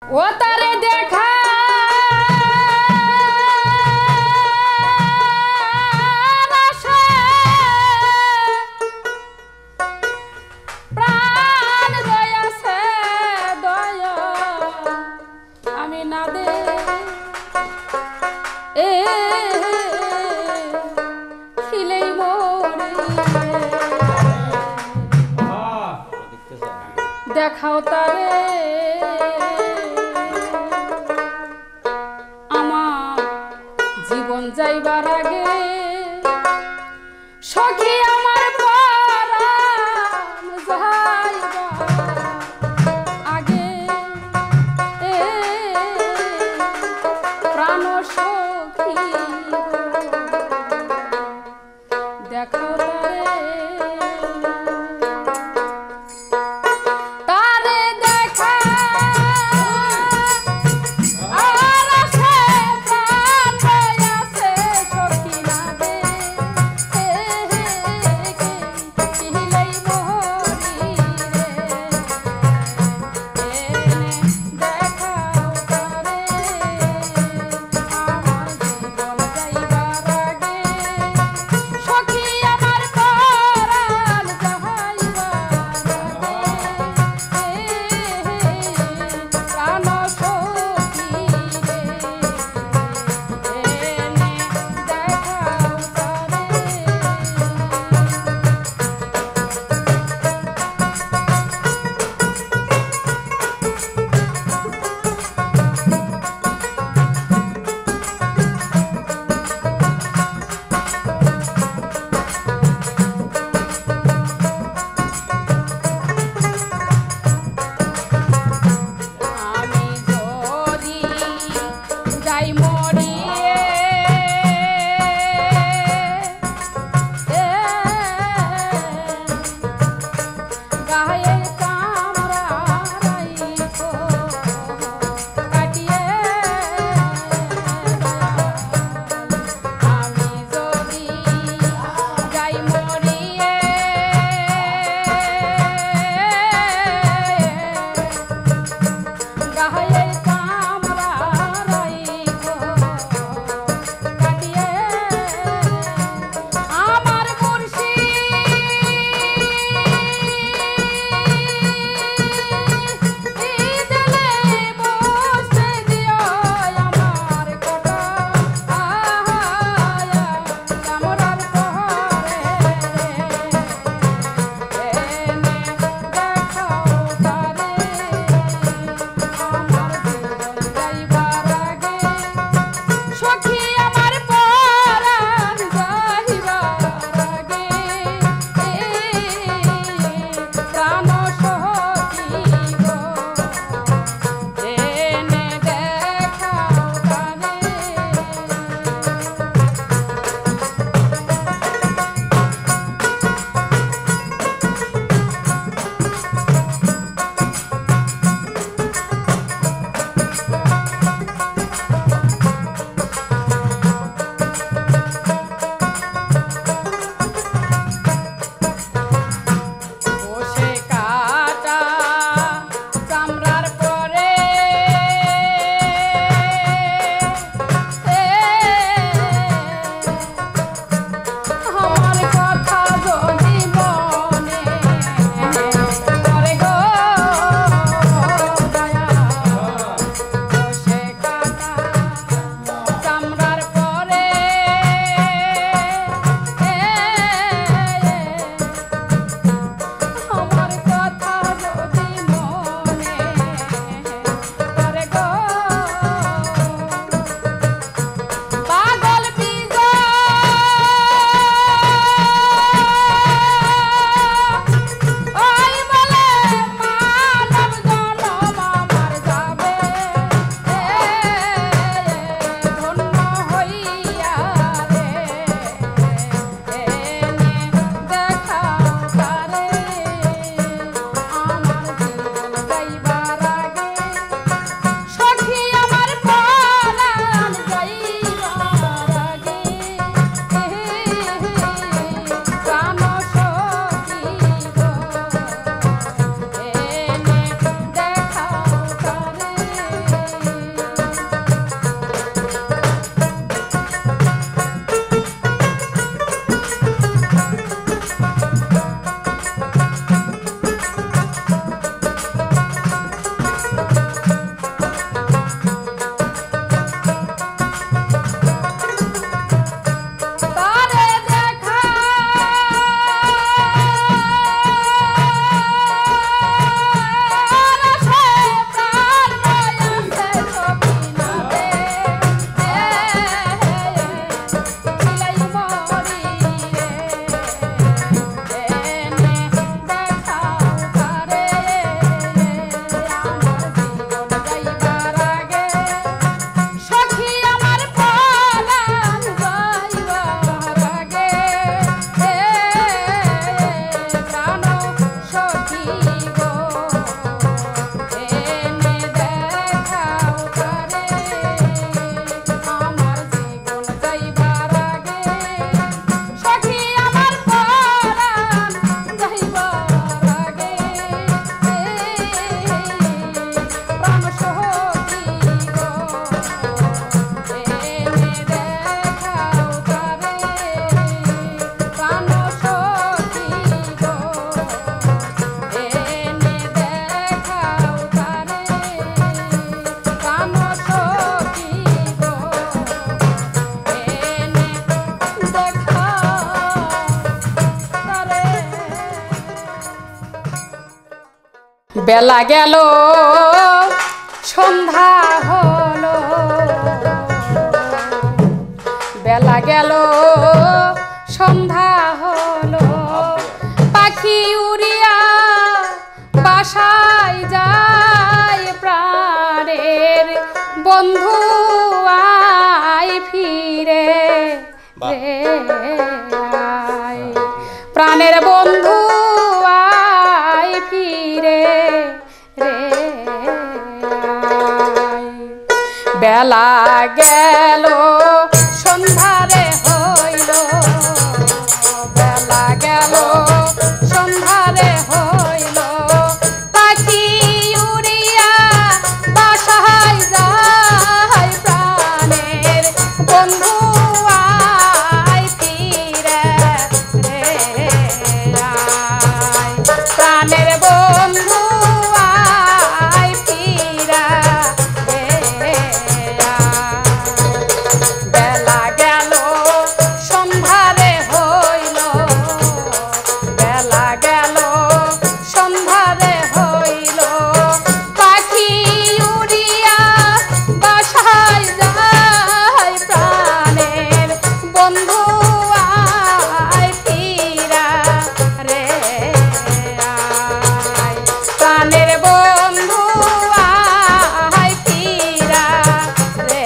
ও তারে দেখা প্রাণ রয়েছে দয়া আমি না দে খিলেই মরি দেখাও তারে আমার জীবন যাইবার আগে সখী আমার পরাণ যাইবার আগে প্রাণ সখী দেখাও আমার বেলা গেল সন্ধ্যা হলো, বেলা গেল সন্ধ্যা হলো, পাখি উড়িয়া বাসায় যায়, প্রাণের বন্ধু আয় ফিরে রে আয়, প্রাণের বন্ধু আয় ফিরে রে আয়। বেলা গেল সন্ধ্যারে হইল, বেলা গেল সন্ধ্যারে হইল, পাখি উড়িয়া বাসায় যায়, প্রাণের বন্ধু আয় ফিরে রে আয়, প্রাণের বন্ধু আয় ফিরে রে আয়। বেলা গেল সন্ধ্যারে হইল, বেলা গেল সন্ধ্যারে হইল, পাখি উড়িয়া বাসায় যায়, প্রাণের বন্ধু আয় ফিরা রে আয়, প্রাণের বন্ধু আয় ফিরা রে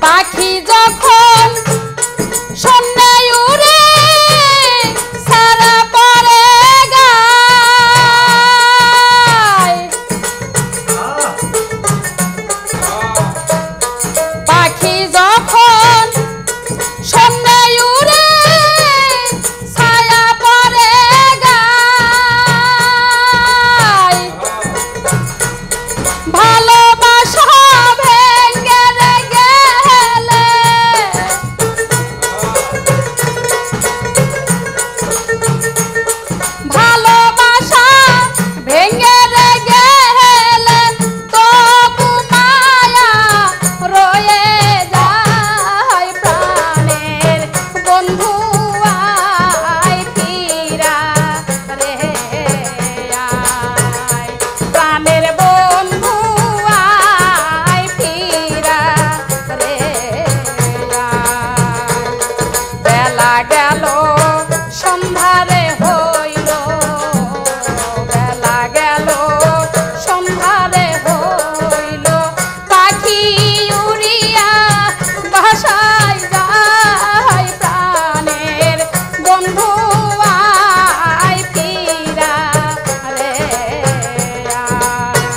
পাখি যখন সন্ধ্যায় উড়ে সারা পরে গায়, পাখি যখন সন্ধ্যায় উড়ে ছায়া পরে গায়, ভালোবাসা ভেঙে গেলে, ভালোবাসা ভেঙে গেলে, তবু মায়া রয়ে যায়, প্রাণের বন্ধু আয় ফিরা রে আয়, প্রাণের বন্ধু আয় ফিরা রে আয়। বেলা গেল সন্ধ্যারে হইল, বেলা গেল সন্ধ্যারে হইল, পাখি উড়িয়া বাসায় যায়, প্রাণের বন্ধু আয় ফিরা রে আয়।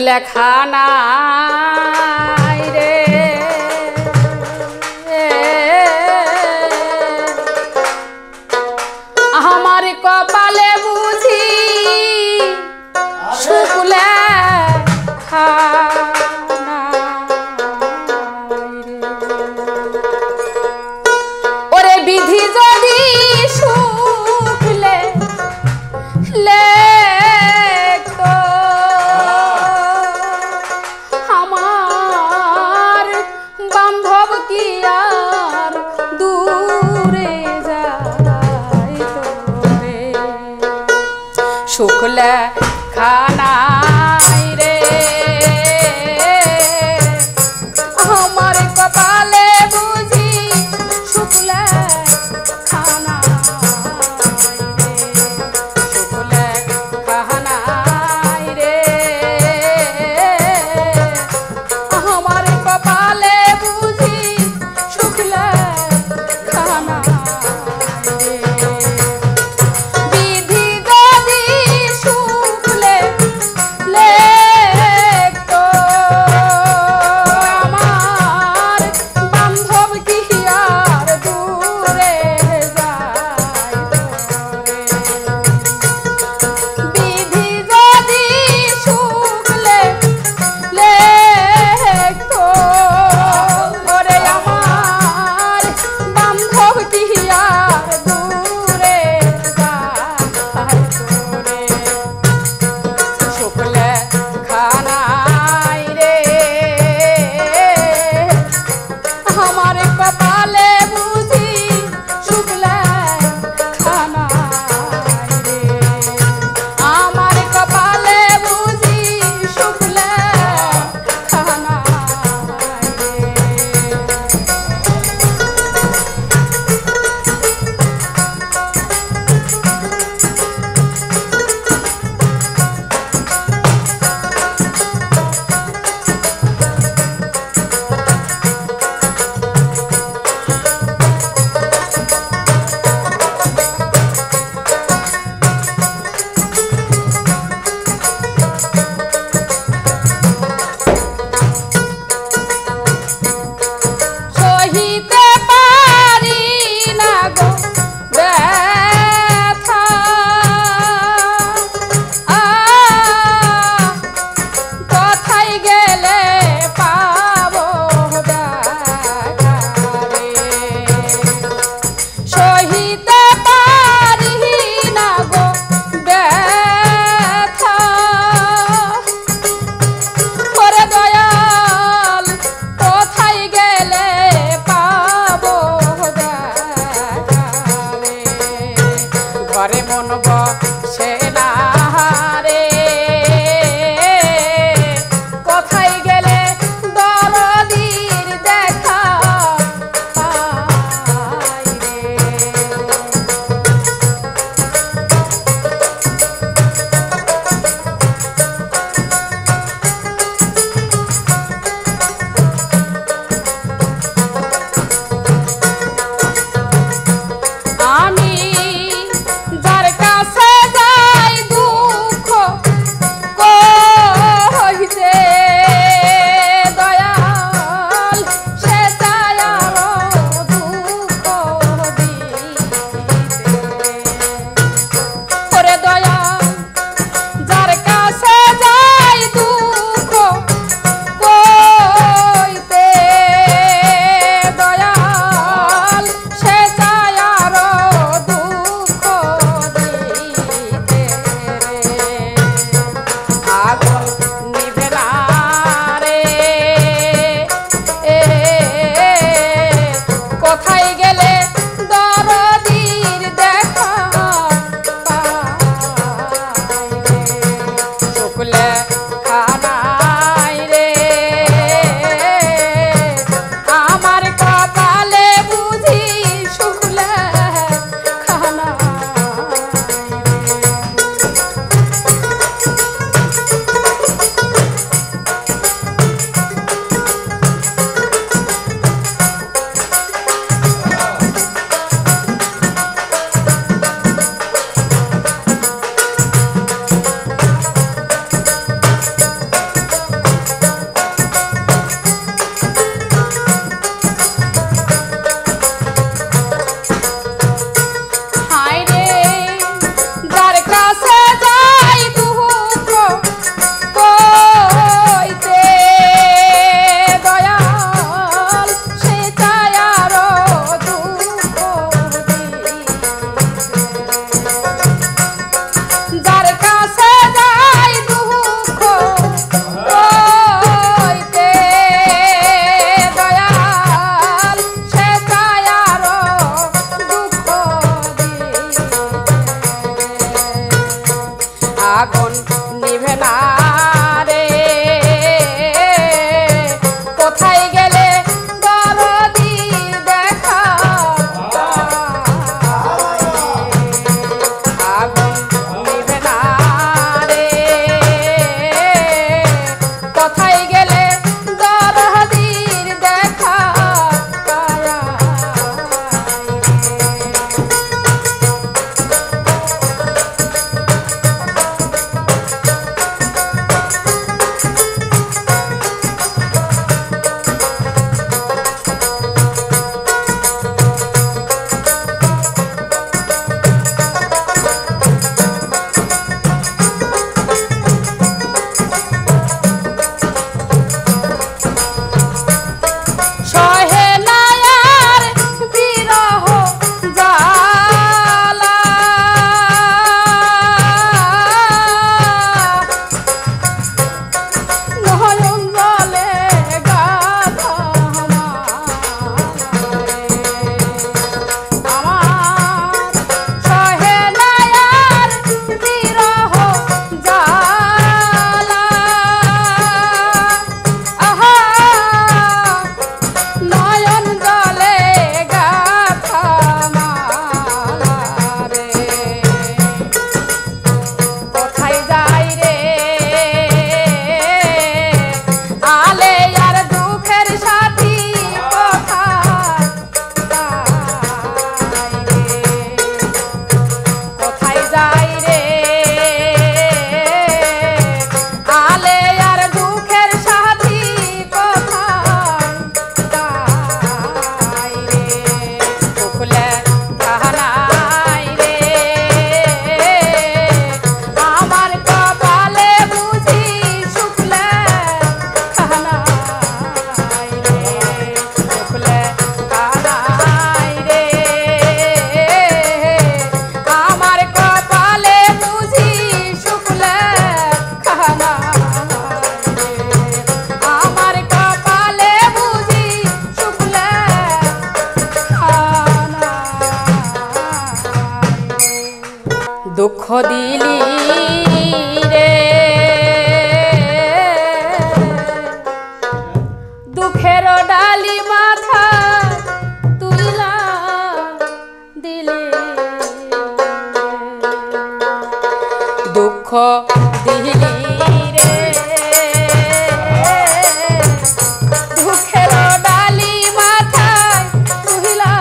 লেখা নাই রে আমার কপালে বুঝি সুখ লেখা ওরে বিধি যদি সুখ লেখতো দিলি রে, দুঃখের ডালি মাথা তুইলা দিলি, দুঃখ দিলি রে, দুঃখের ডালি মাথায় তুইলা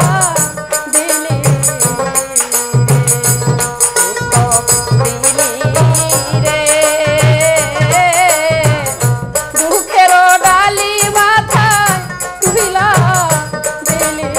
দিলি, দুঃখ দিলি রে, দুঃখের ডালি মাথায় তুইলা দিলি।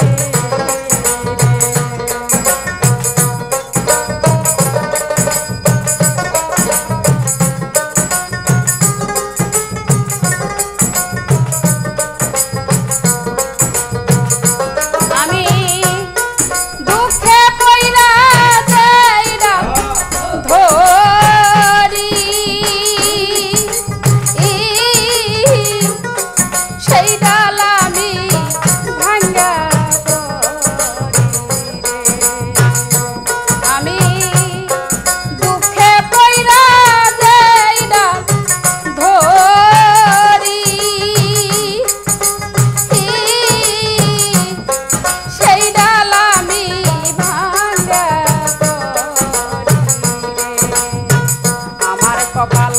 কপাল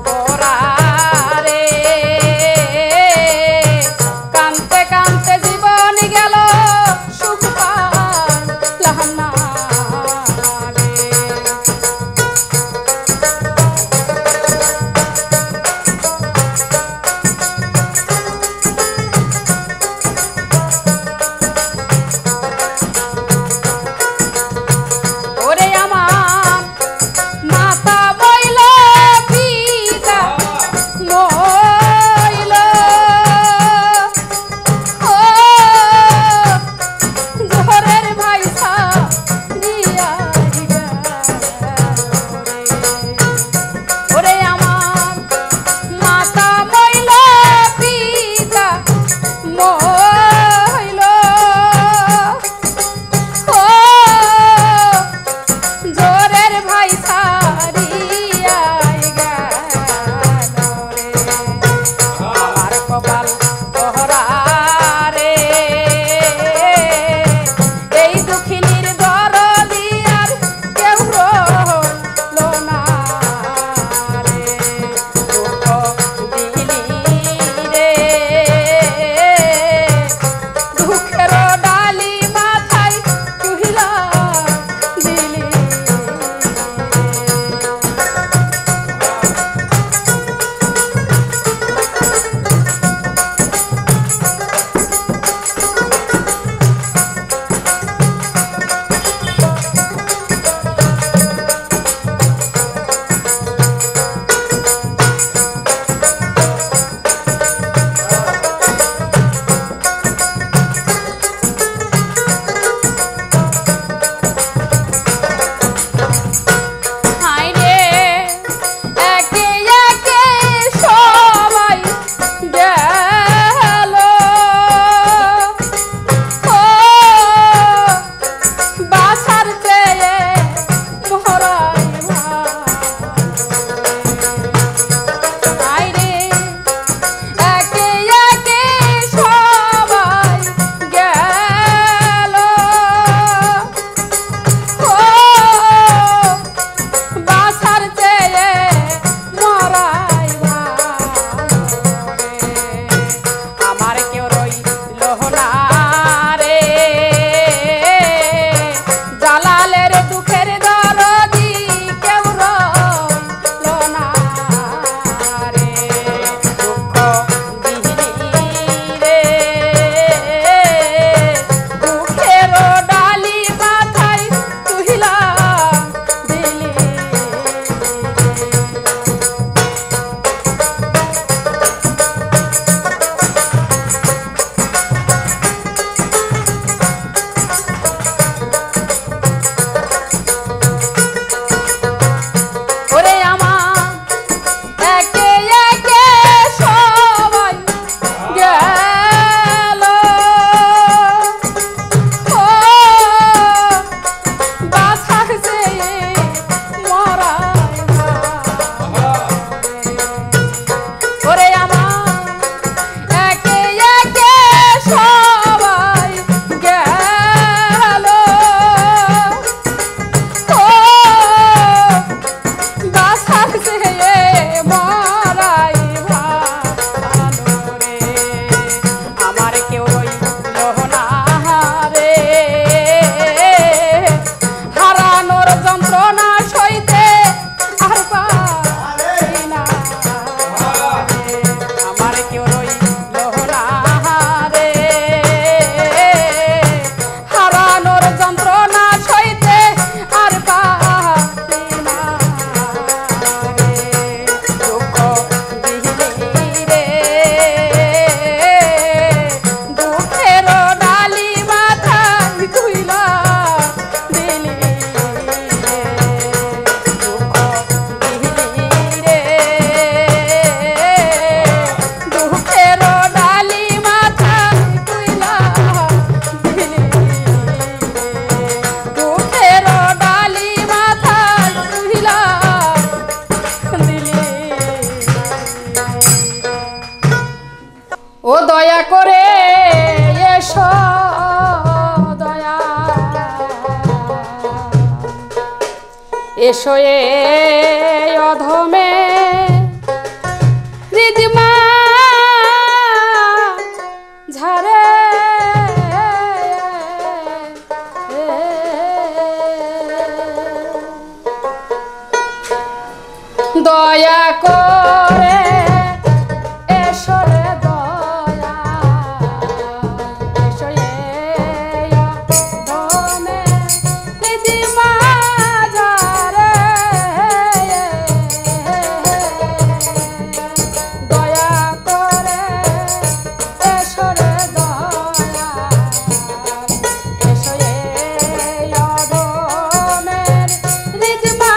পোড়া রে, কানতে কানতে জীবন গেল সুখ পাইলাম না রে। ওরে আমার মাতা বইল পিতা মইল, ও ঘরের ভাইসা দিয়া রে, ওরে আমার মাতা বইল পিতা মইল, ও জোরের ভাই সারিয়া গেল রে, আমার কপাল পোড়া রে, এই দুঃখিনীর দরদি আর কেউ রইল না রে, দুঃখ দিলি রে, দুঃখের ডালি মাথায় তুইলা দিলি। এসো দয়া এসো এ অধমে রিদিমা ঝারে দয়া করে এসো রে দয়া এসো এ অধমে রিদিমা ঝারে দয়া করে এসো রে দয়া এসো এ অধমের রিদিমা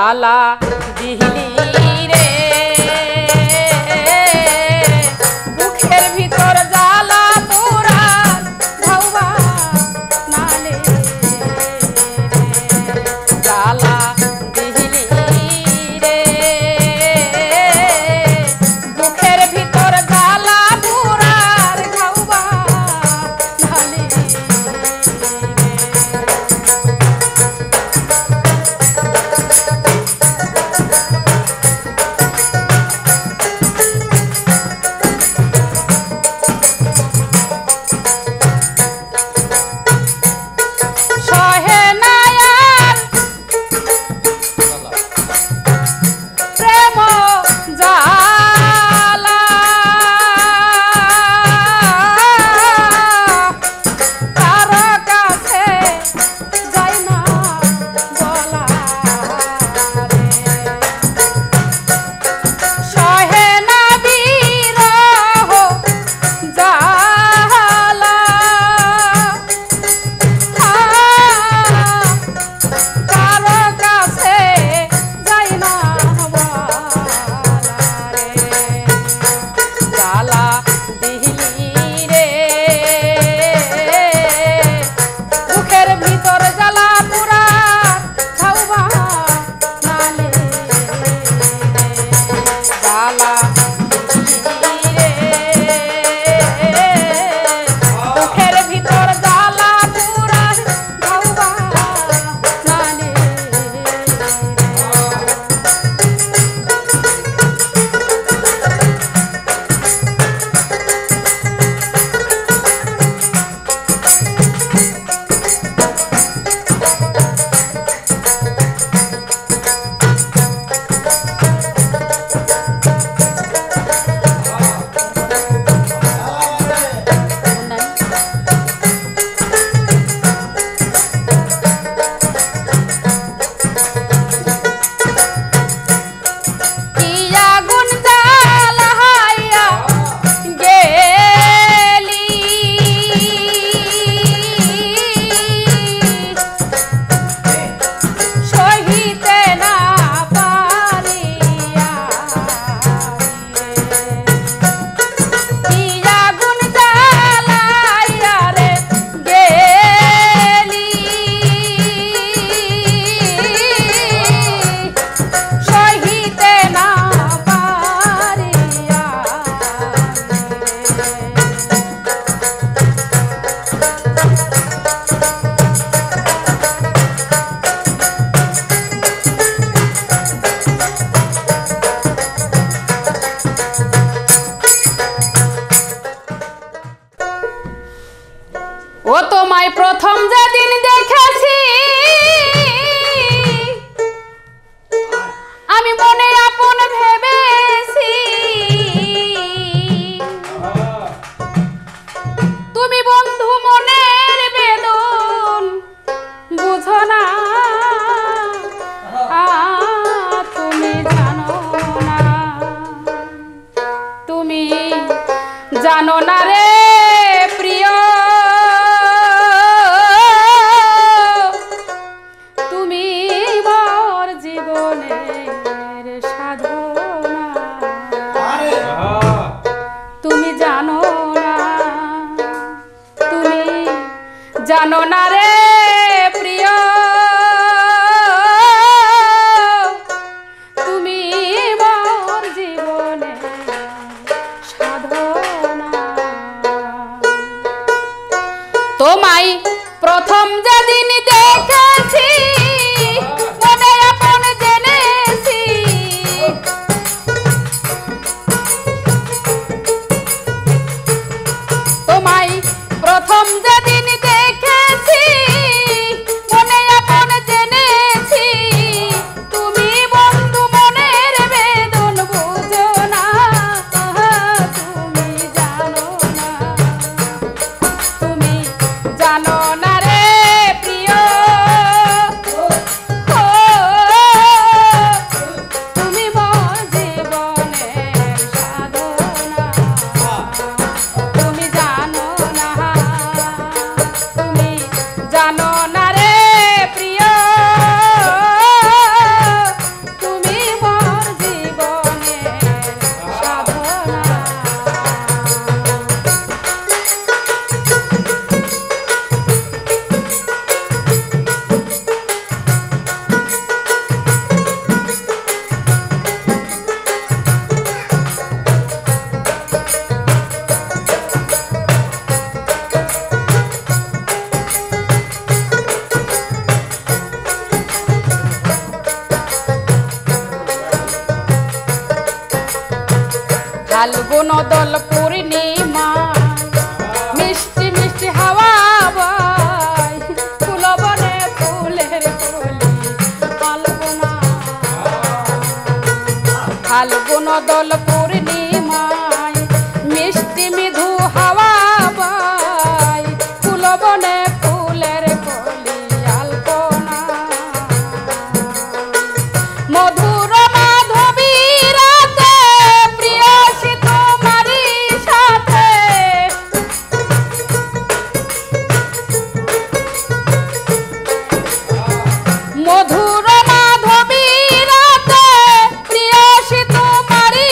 জ্বালা দিলি রে বুকের ভিতর জ্বালা পুরা ধাওয়া নালে জ্বালা দিলি রে বুকের ভিতর জ্বালা পুরা ধাওয়া নালে ও তোমায় প্রথম যেদিন দেখেছি আমি মনে আপন ভেবেছি তুমি বন্ধু মনের বেদন বুঝো না তুমি জানো না তুমি জানো না রে প্রিয় জানো না রে প্রিয় তুমি মোর জীবনে সাধনা তোমায় প্রথম যেদিন দেখেছি মনে আপন জেনেছি তোমায় প্রথম যেদিন দেখেছি মনে আপন জেনেছি তুমি বন্ধু মনের বেদন বুঝো না তুমি জানো না রে প্রিয় কোন দল পূর্ণিমায় মিষ্টি মৃদু হাওয়া বাই ফুলবনে ফুলের কলি আলপনা মধুর মাধবী রাতে প্রিয়সী তোমারি সাথে মধুর মাধবী রাতে প্রিয়সী তোমারি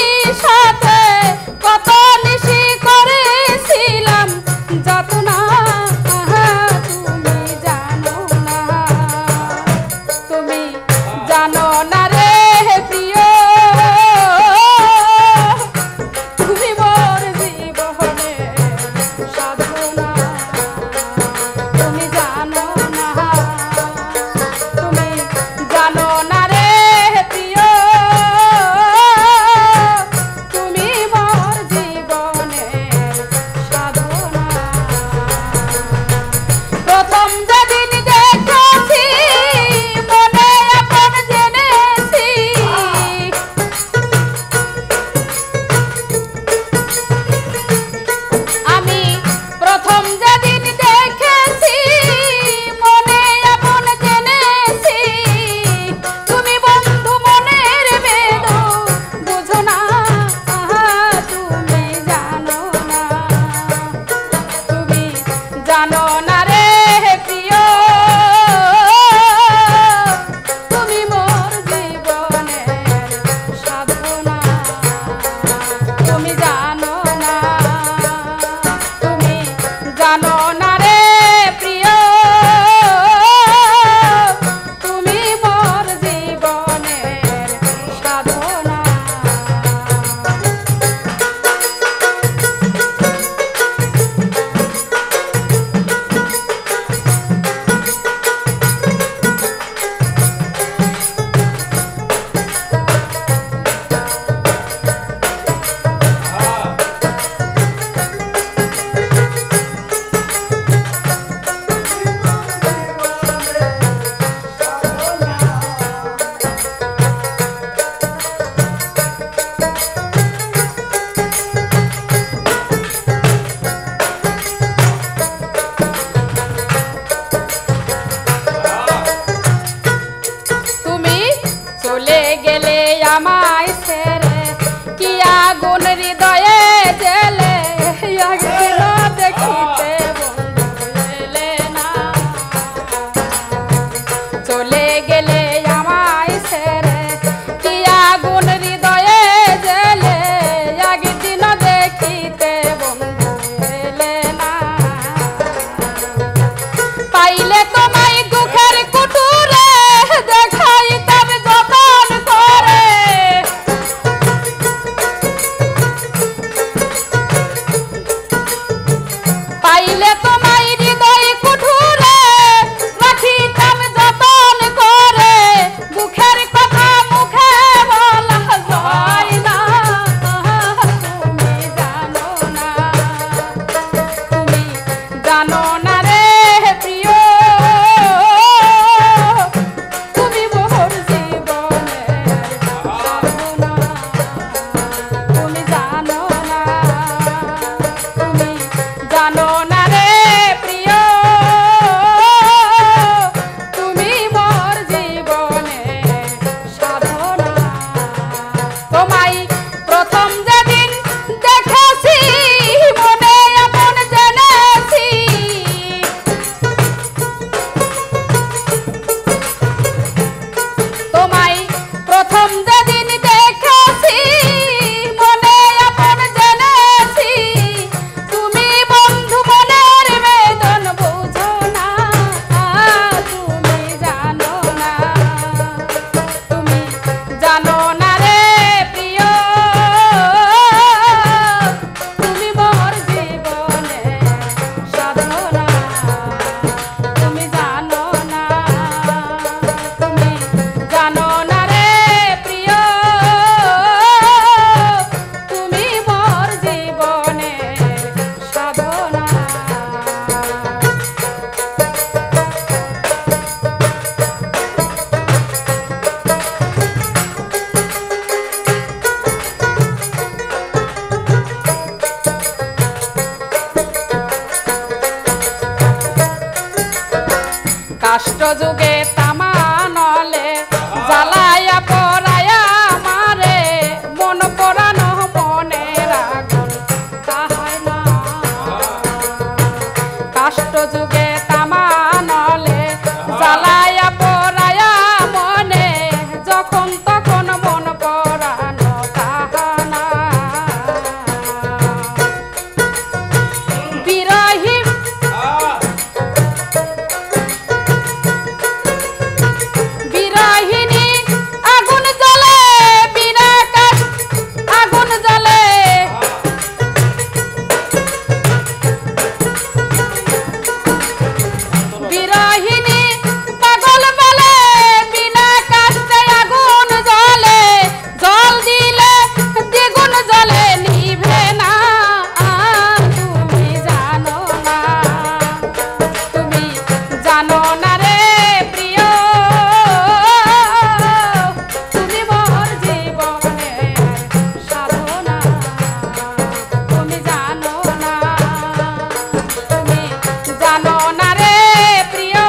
কাষ্ট যুগে তামা নলে জ্বালায়া পড়ায়া মারে মন পরানো মনের আগুন তাহাই না কাষ্ট যুগে তামা নলে জ্বালায়া পড়ায়া মনে যখন তখন মন পরানো তাহা না বিরহী বিরহিনী আগুন জ্বলে বিনা কাঠ আগুন জ্বলে বিরহিনী পাগল বলে বিনা কাঠে আগুন জ্বলে জল দিলে দ্বিগুণ জ্বলে নিভে না তুমি জানো না তুমি জানো না রে প্রিয় তুমি মোর জীবনে সাধনা তুমি জানো না তুমি জানো না রে প্রিয়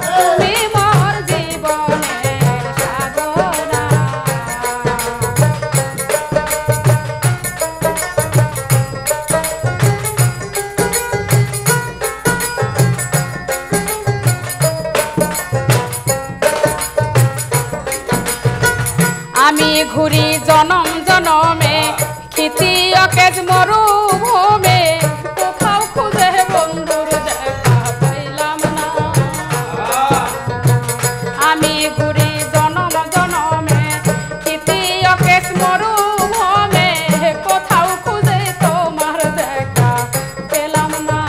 তুমি মোর জীবনে সাধনা আমি ঘুরি জনম জনমে খিতি অকেজ মরুভূমে কোথাও খুঁজে বন্ধুর দেখা পাইলাম না আমি ঘুরি জনম জনমে খিতি অকেজ মরুভূমে কোথাও খুঁজে তোমার দেখা পেলাম না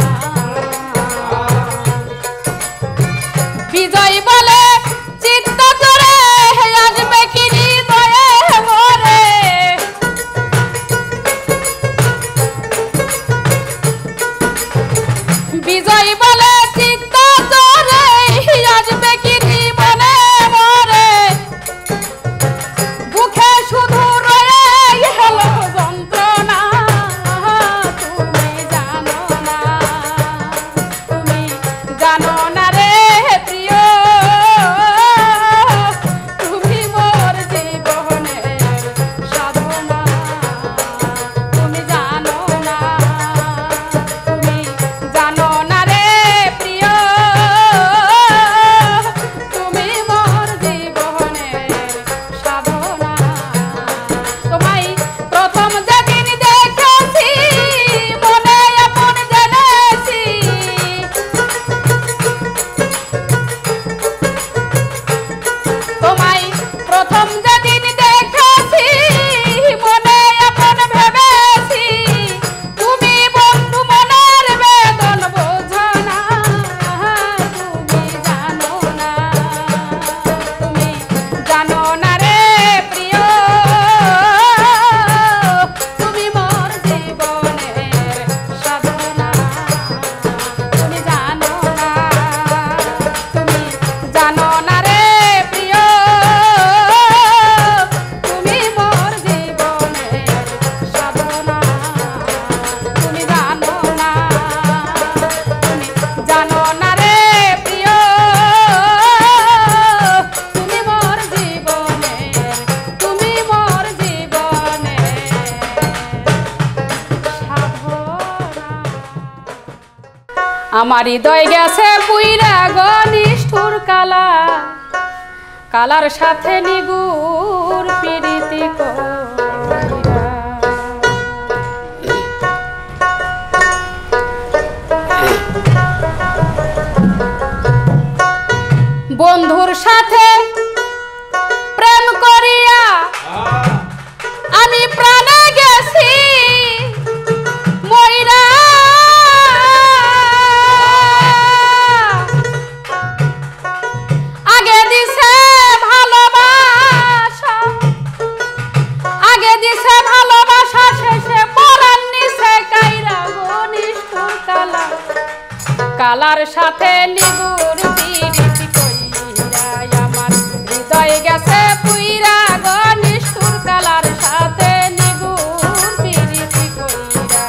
বিজয় বলে চিত্ত করে আসবে কি হৃদয়ে মোরে বিজয় বলে চিত্ত করে আসবে কি জীবনে মোরে বুকে শুধু রয়ে গেল যন্ত্রণা তুমি জানো না তুমি জানো না রে প্রিয় তুমি মোর জীবনে সাধনা তুমি জানো না তুমি জানো না রে প্রিয় তুমি মোর জীবনে সাধনা তোমায় প্রথম যেদিন দেখেছি মনে আপন জেনেছি তোমায় প্রথম যেদিন দেখেছি মনে আপন ভেবেছি তুমি বন্ধু মনের বেদন বোঝো না তুমি জানো না তুমি জানো না রে প্রিয় তুমি মোর জীবনের সাধনা তুমি জানো না তুমি জানো না রে প্রিয় তুমি মোর জীবনের সাধনা তুমি জানো না তুমি জানো না রে প্রিয় তুমি মোর জীবনের তুমি মোর জীবনের সাধনা আমার হৃদয় গেছে পুইরা গনিষ্ঠুর কালা কালার সাথে নিগুর প্রীতি কইরা বন্ধুর সাথে প্রেম করিয়া আমি প্রাণে গেছি মইরা আগে দিছে ভালোবাসা শেষে পরাণ নিছে কাইরা গনিষ্ঠুর কালা কালার সাথে নিগুর প্রীতি কইরা আমার হৃদয় গেছে পুইরা গনিষ্ঠুর কালার সাথে নিগুর প্রীতি কইরা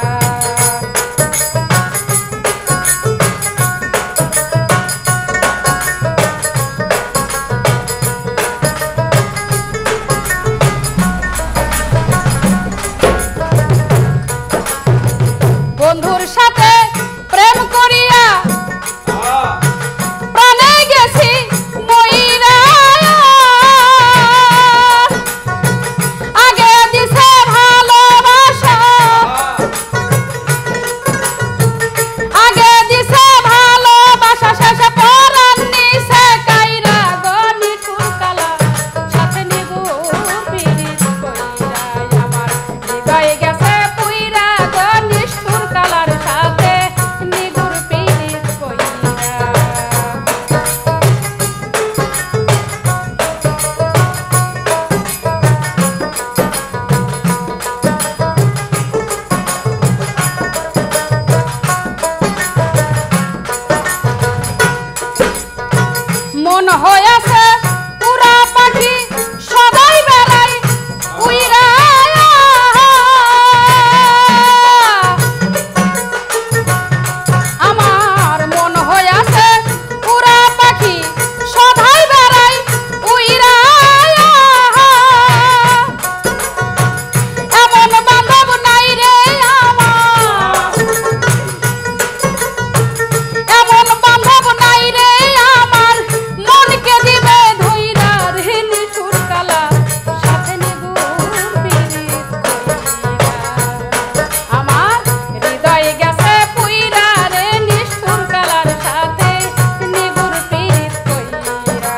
মন হয়েছে পুরা পাখি সদাই বেড়াই উইরা আমার মন হয়েছে পুরা পাখি সদাই বেড়াই উইরা এমন বান্ধব নাই রে আমার এমন বান্ধব নাই রে আমার মনকে দিবে ধইরা রে নিঠুর কালা সাথে নিগুর পিরিত কইরা আমার হৃদয় গেছে পুইরা রে নিষ্ঠুর কালার সাথে নিগুর পিরিত কইরা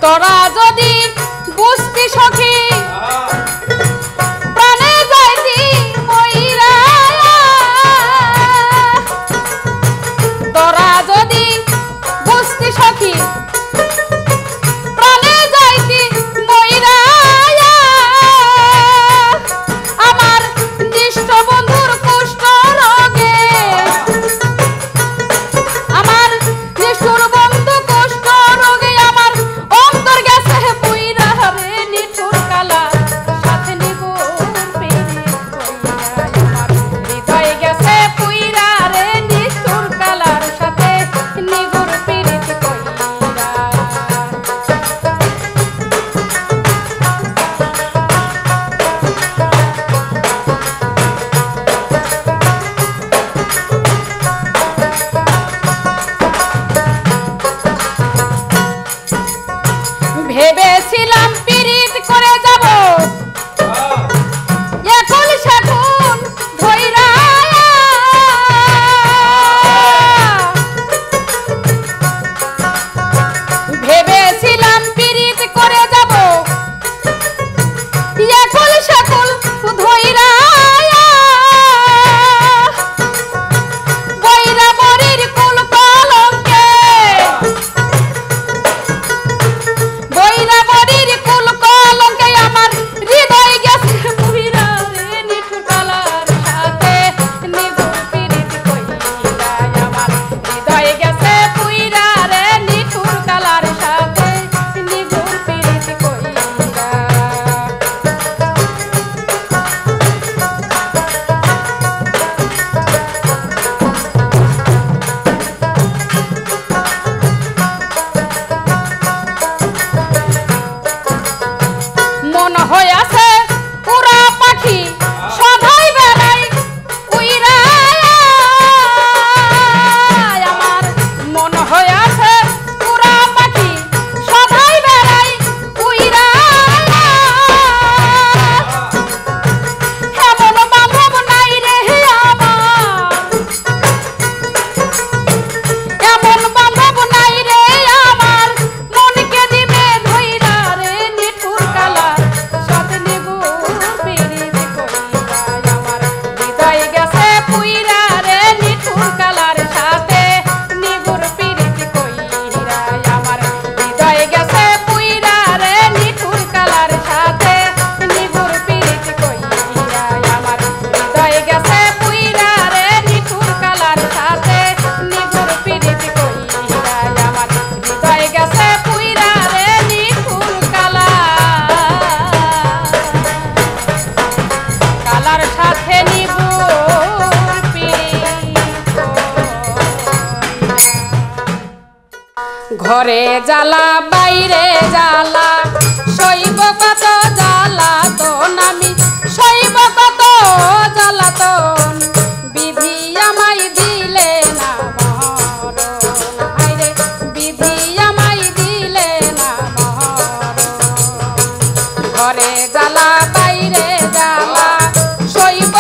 তোরা যদি বুঝতি সখী প্রাণে যাইতি মইরা তোরা যদি বুঝতি সখী প্রাণে যাইতি মইরা আমার নিষ্ঠ বন্ধুর কুষ্ঠ রোগে আমার নিষ্ঠুর বন্ধু কুষ্ঠ রোগে আমার অন্তর গেছে পুইরা রে নিঠুর কালা সাথে নিগুর পিরিত কইরা আমার হৃদয় গেছে পুইরা রে নিঠুর কালার সাথে নিগুর পিরিত কইরা ভেবেছিলাম পিরিত করে যাব এখন সেখন ধইরা ভেবেছিলাম পিরিত করে যাব এখন সেখন ধইরা বইরা মরির কুল কলঙ্কে বইরা মরির কুল কলঙ্কে আমার হৃদয় গেছে পুইরা রে নিঠুর কালার সাথে নিগুর পিরিত কইরা আমার হৃদয় গেছে পুইরা রে নিঠুর কালার সাথে নিগুর পিরিত কইরা মন হয়েছে পুরা পাখি সদাই বেড়াই উইরা আমার মন হয়েছে পুরা পাখি সদাই বেড়াই উইরা এমন বান্ধব নাই রে আমার এমন বান্ধব নাই রে আমার মনকে দিবে ধইরা রে নিঠুর কালা সাথে নিগুর পিরিত কইরা আমার হৃদয় গেছে পুইরা রে নিঠুর কালার সাথে নিগুর পিরিত কইরা আমার হৃদয় গেছে পুইরা রে নিঠুর কালার সাথে নিগুর পিরিত কইরা আমার হৃদয় গেছে পুইরা রে নিঠুর কালার সাথে নিগুর পিরিত কইরা আমার হৃদয় গেছে পুইরা রে নিঠুর কালার সাথে নিগুর পিরিত ঘরে জ্বালা বাইরে জ্বালা সইব কত জ্বালাতন আমি সইব কত জ্বালাতন বিধি আমায় দিলে না মরণ হায়রে বিধি আমায় দিলে না মরণ ঘরে জ্বালা বাইরে জ্বালা সইব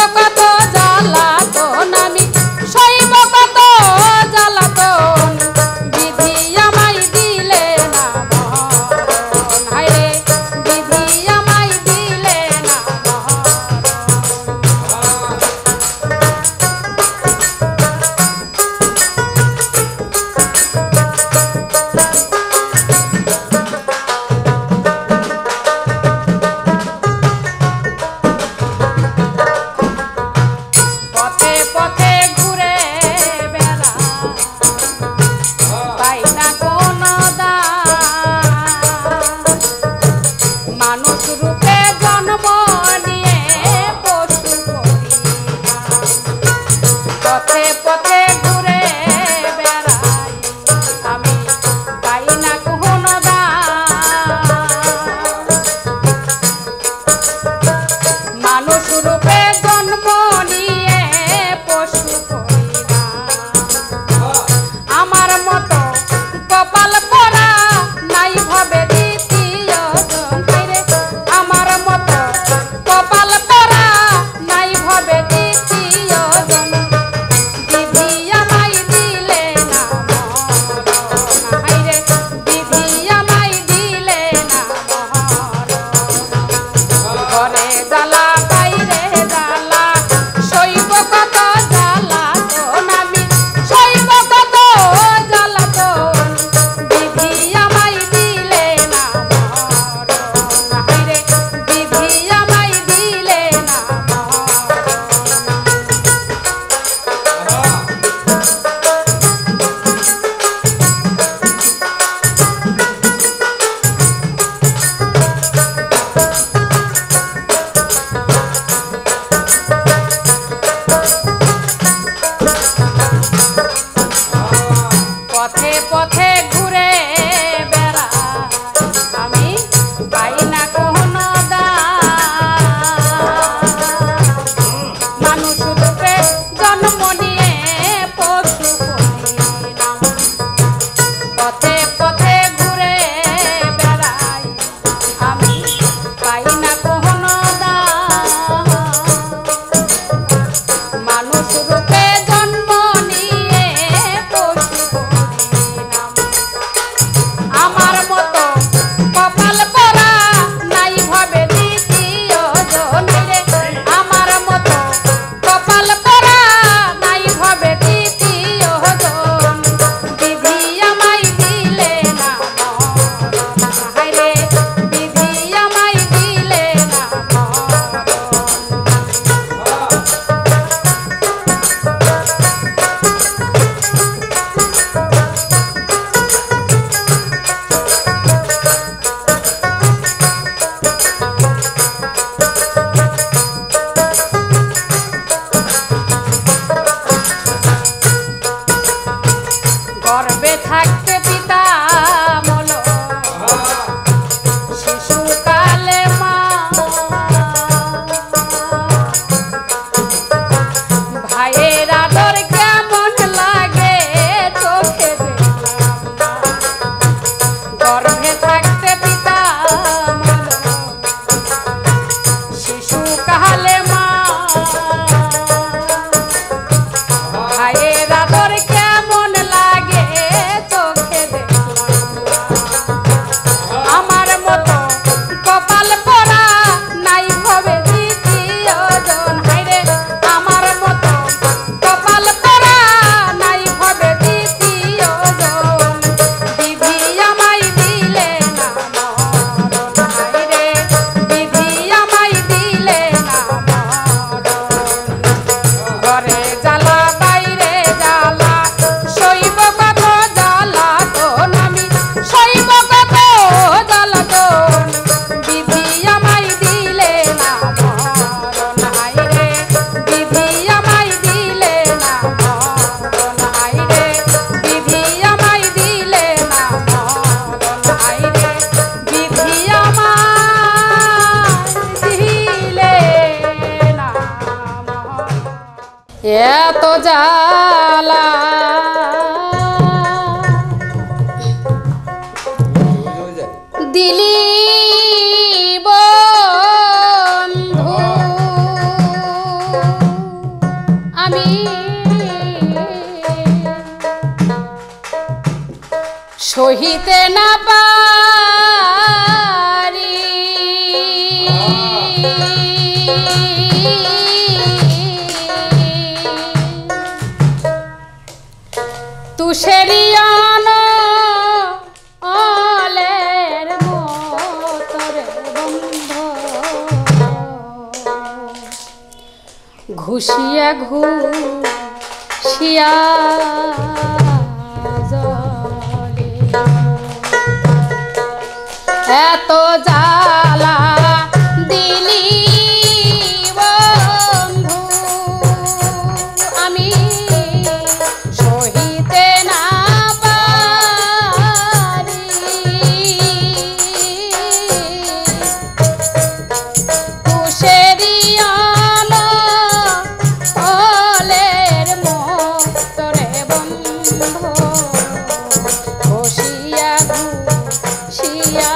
এত জ্বালা দিলি বন্ধু আমি সহিতে না পারি তুষেরিয়ান অলের মতরে বন্ধ ঘুষিয়া ঘুষিয়া জলে এত জ্বালা দিলি বন্ধু আমি সহিতে না পারি তুষেরিয়ান অলের মতরে বন্ধ ঘষিয়া ঘুষিয়া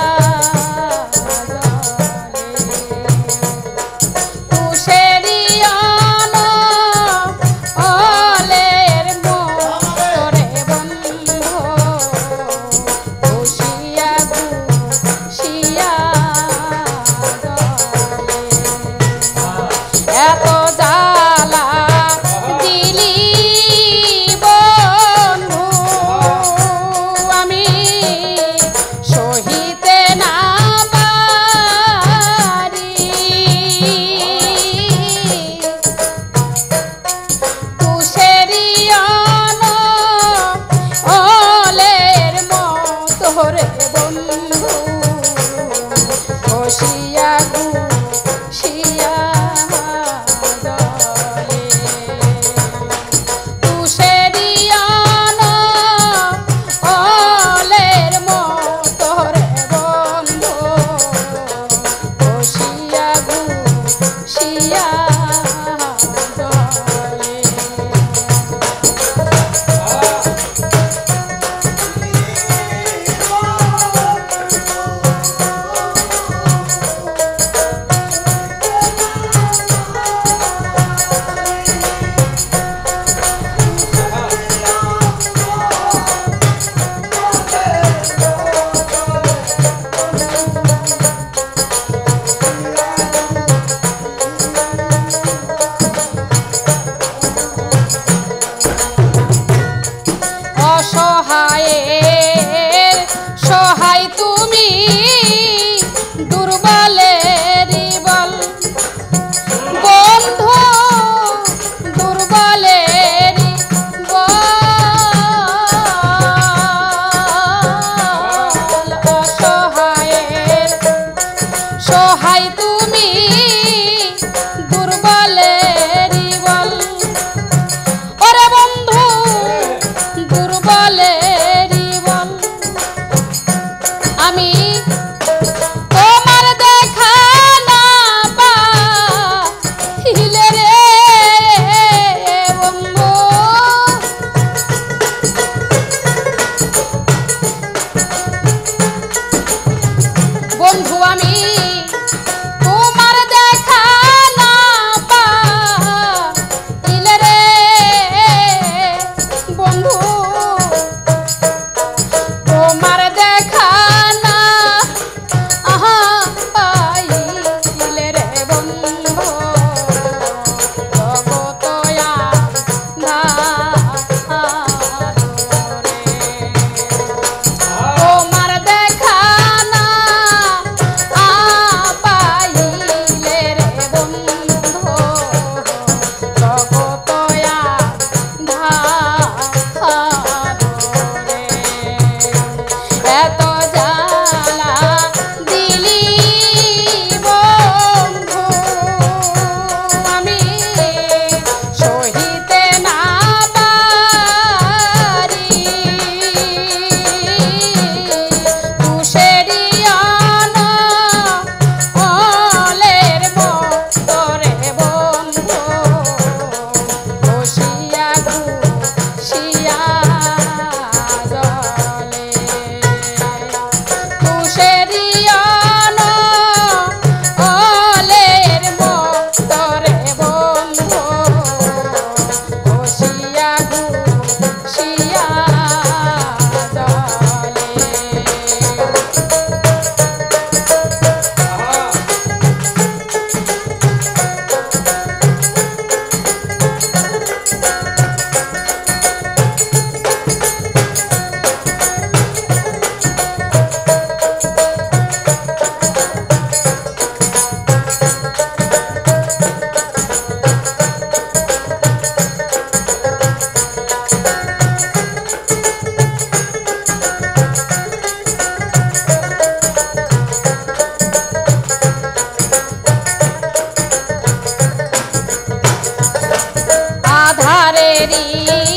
আধারেরই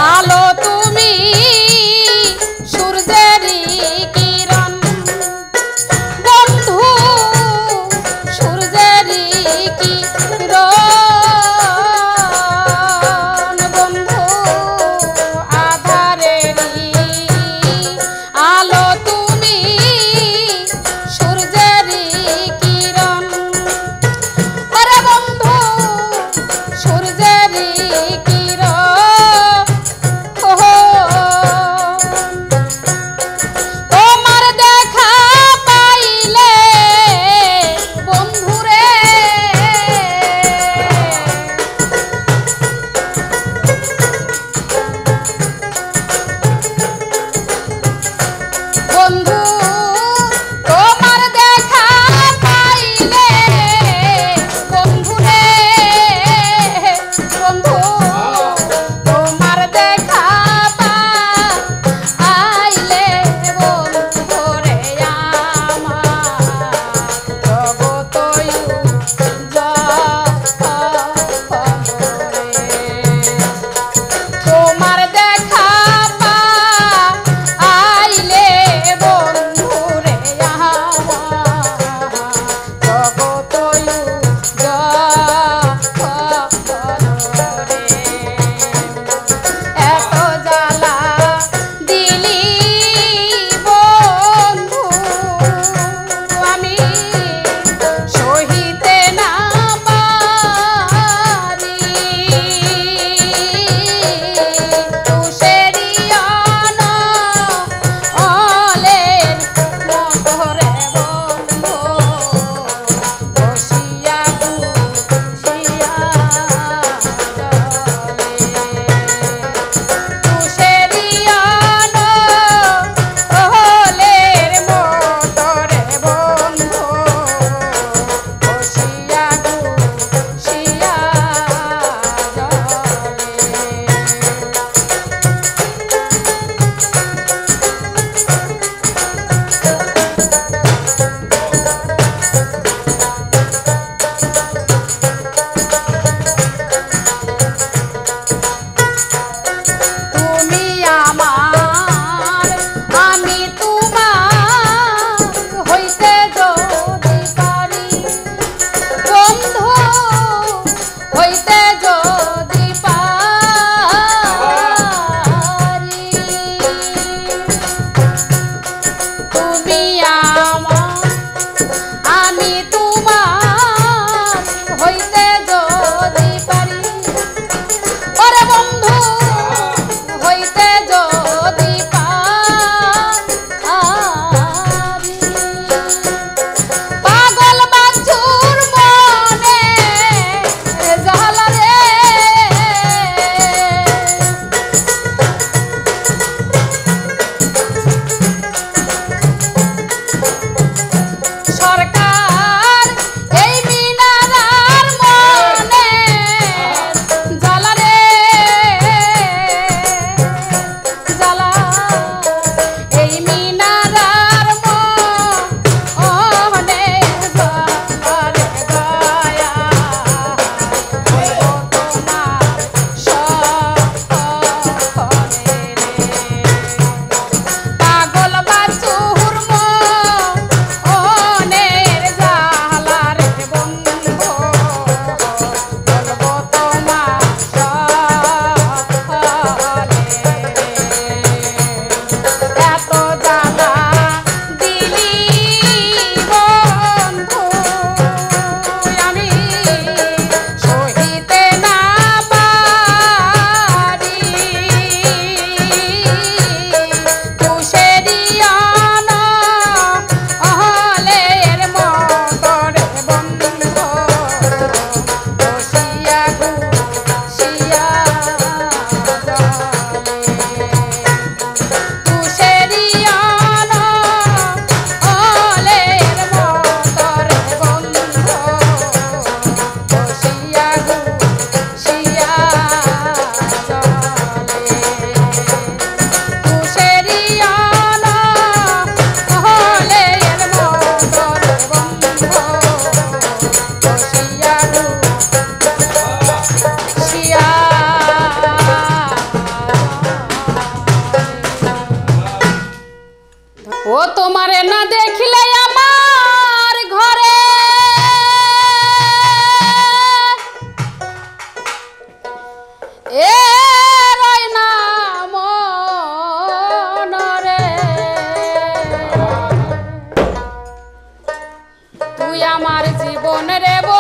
আলো তুমি সূর্যেরই কিরণ বন্ধু সূর্যেরই কিরণ বন্ধু আধারেরই আলো তুমি সূর্যেরই কিরণ ওরে বন্ধু সূর্যেরই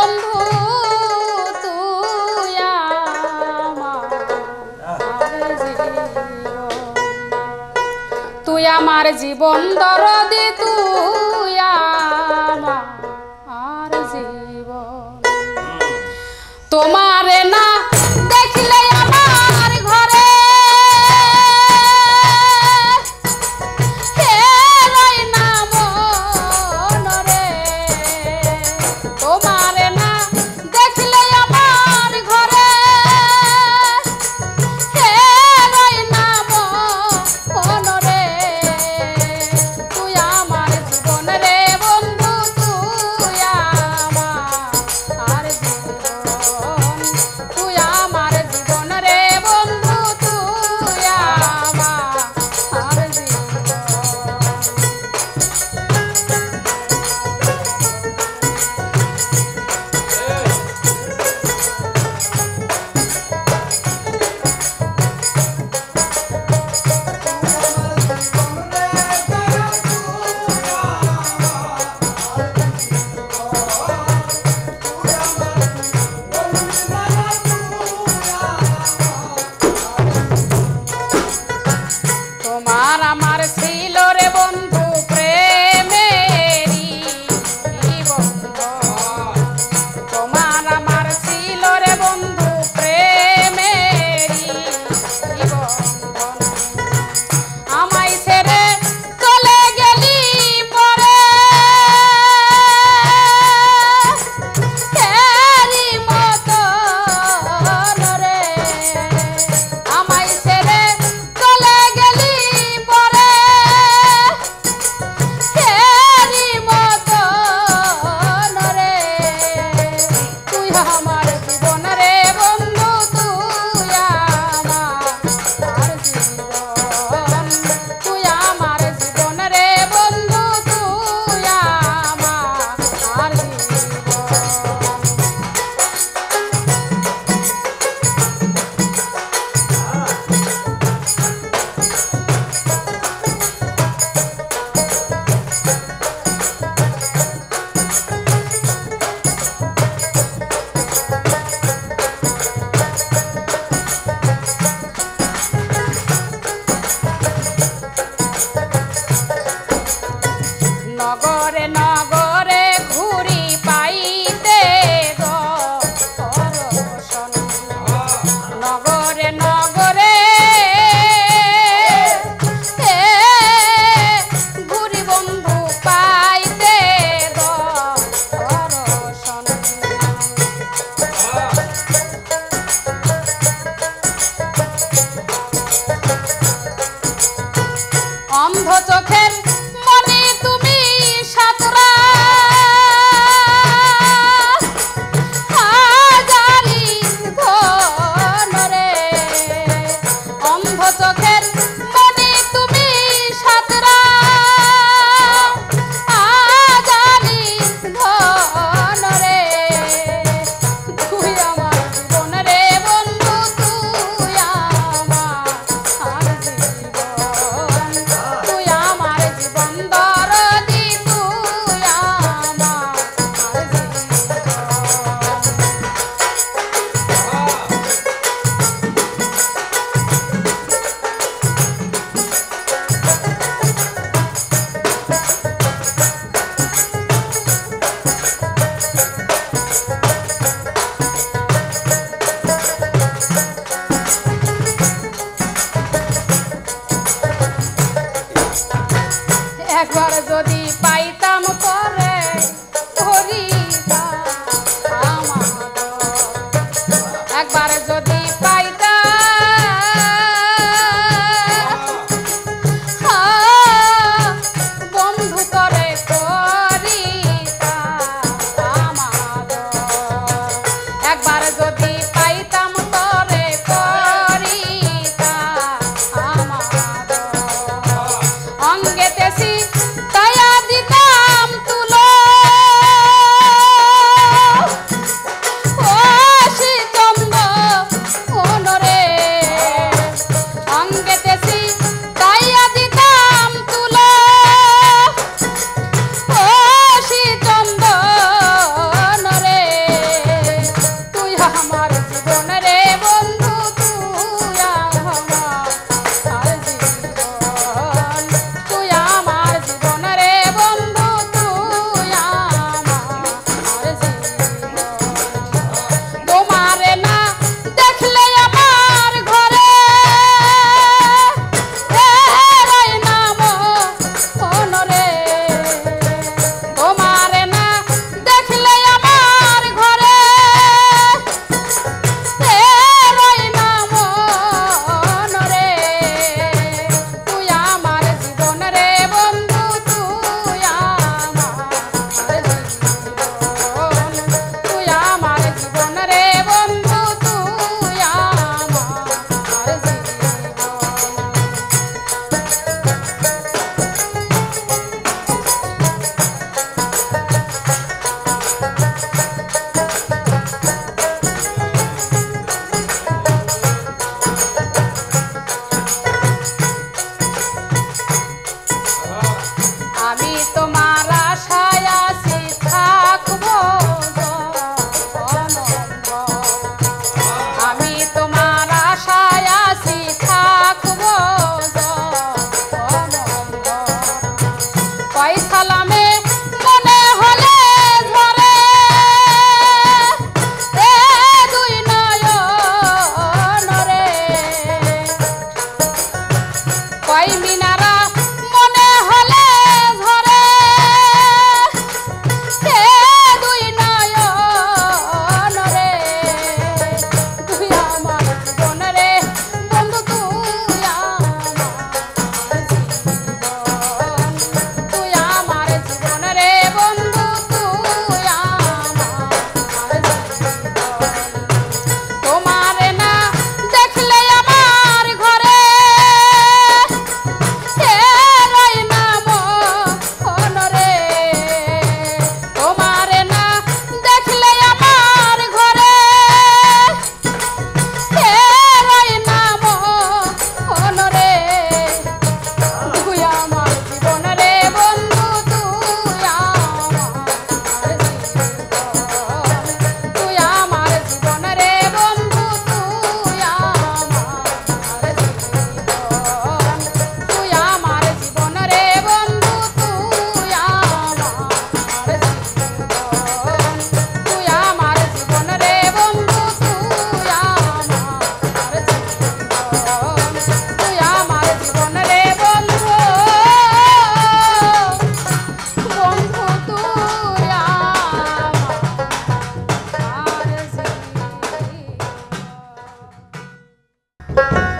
বন্ধু তুই আমার জীবন দরদি তুই আমার জীবন তোমারে না দেখলে আমার ঘরে রই না মনরে তোমারে না দেখলে আমার ঘরে রই না মনরে তুই আমার জীবন রে বন্ধু তুই আমার জীবন তুই আমার জীবন রে বন্ধু তুই আমার জীবন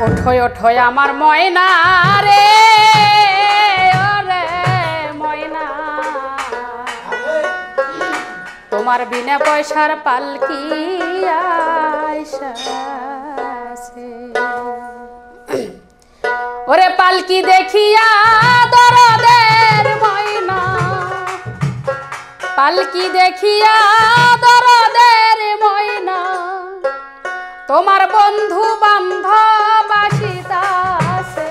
ওঠোয় ওঠোয় আমার ময়না রে, ওরে ময়না, তোমার বিনা পয়সার পালকি আইসাছে। ওরে পালকি দেখিয়া দরদের ময়না, পালকি দেখিয়া দরদের ময়না, তোমার বন্ধু বান্ধব আসিতাছে।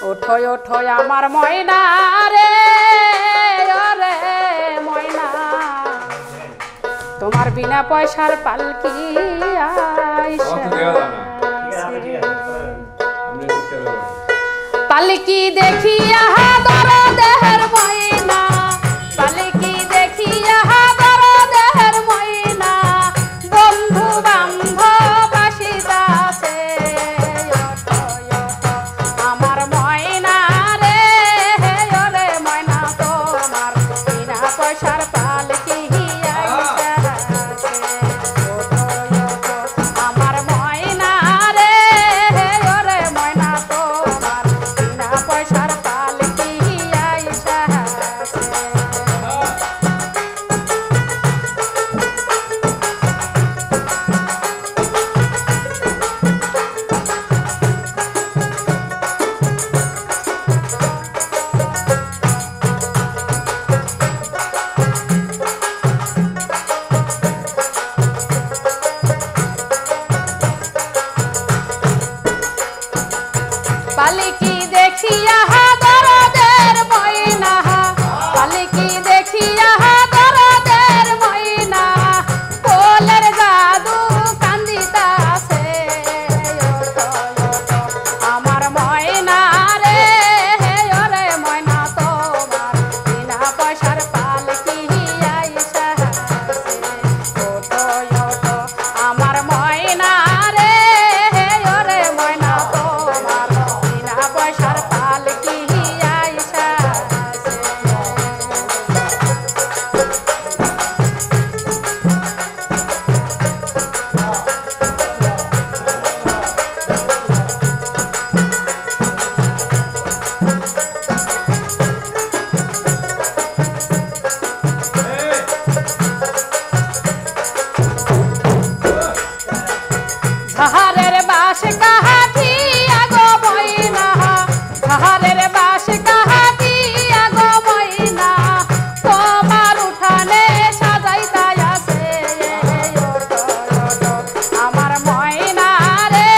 ওঠোয় ওঠোয় আমার ময়না রে, ওরে ময়না, তোমার বিনা পয়সার পালকি আইসাছে। পালকি দেখিয়া দরদের ময়না, পালকি দেখিয়া দরদের ময়না, বন্ধু বান্ধব আসিতাছে। আমার ময়না রে, ওরে ময়না, তোমার বিনা পয়সার পালকি আইসাছে। আমার ময়না রে, ওরে ময়না, তোমার বিনা পয়সার পালকি আইসাছে। পালকি দেখিয়া দরদের ময়না, পালকি দেখিয়া দরদের ময়না, কোলের জাদু কান্দিতাছে। আমার ময়না রে, ওরে ময়না, তোমার বিনা পয়সার পালকি আইসাছে। ওঠোয় ওঠো আমার ময়না রে, ওরে ময়না, তোমার বিনা পয়সার পালকি আইসাছে। ঝাহারের বাস কাহাঠিয়া গো ময়না, ঝাহারের বাস কাহাঠিয়া গো ময়না, তোমার উঠানে সাজাইতাছে। আমার ময়না রে,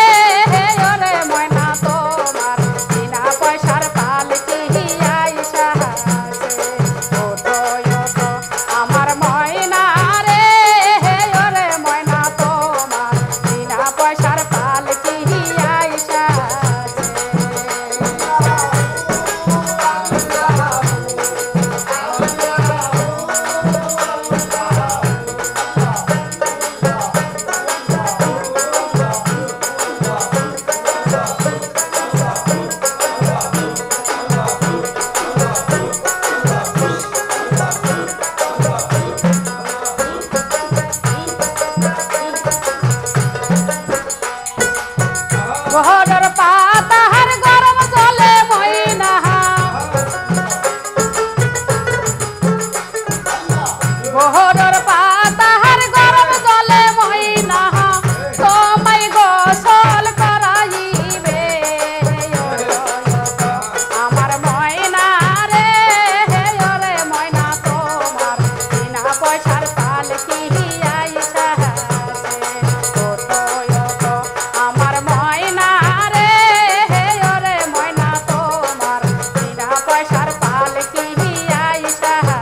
ওরে ময়না, তোমার বিনা পয়সার পালকি আইসাছে। ওঠোয় ওঠো আমার ময়না রে, ওরে ময়না, তোমার বিনা পয়সার পালকি আইসাছে। গহরের পাতাহার গরম জলে ময়না, গহরের পাতাহার গরম জলে ময়না, তোমায় গোসল করাইবে। আমার ময়না রে, ওরে ময়না, তোমার বিনা পয়সার পালকি আইসাছে। ওঠোয় ওঠো আমার ময়না রে, ওরে ময়না, তোমার বিনা পয়সার পালকি আইসাছে।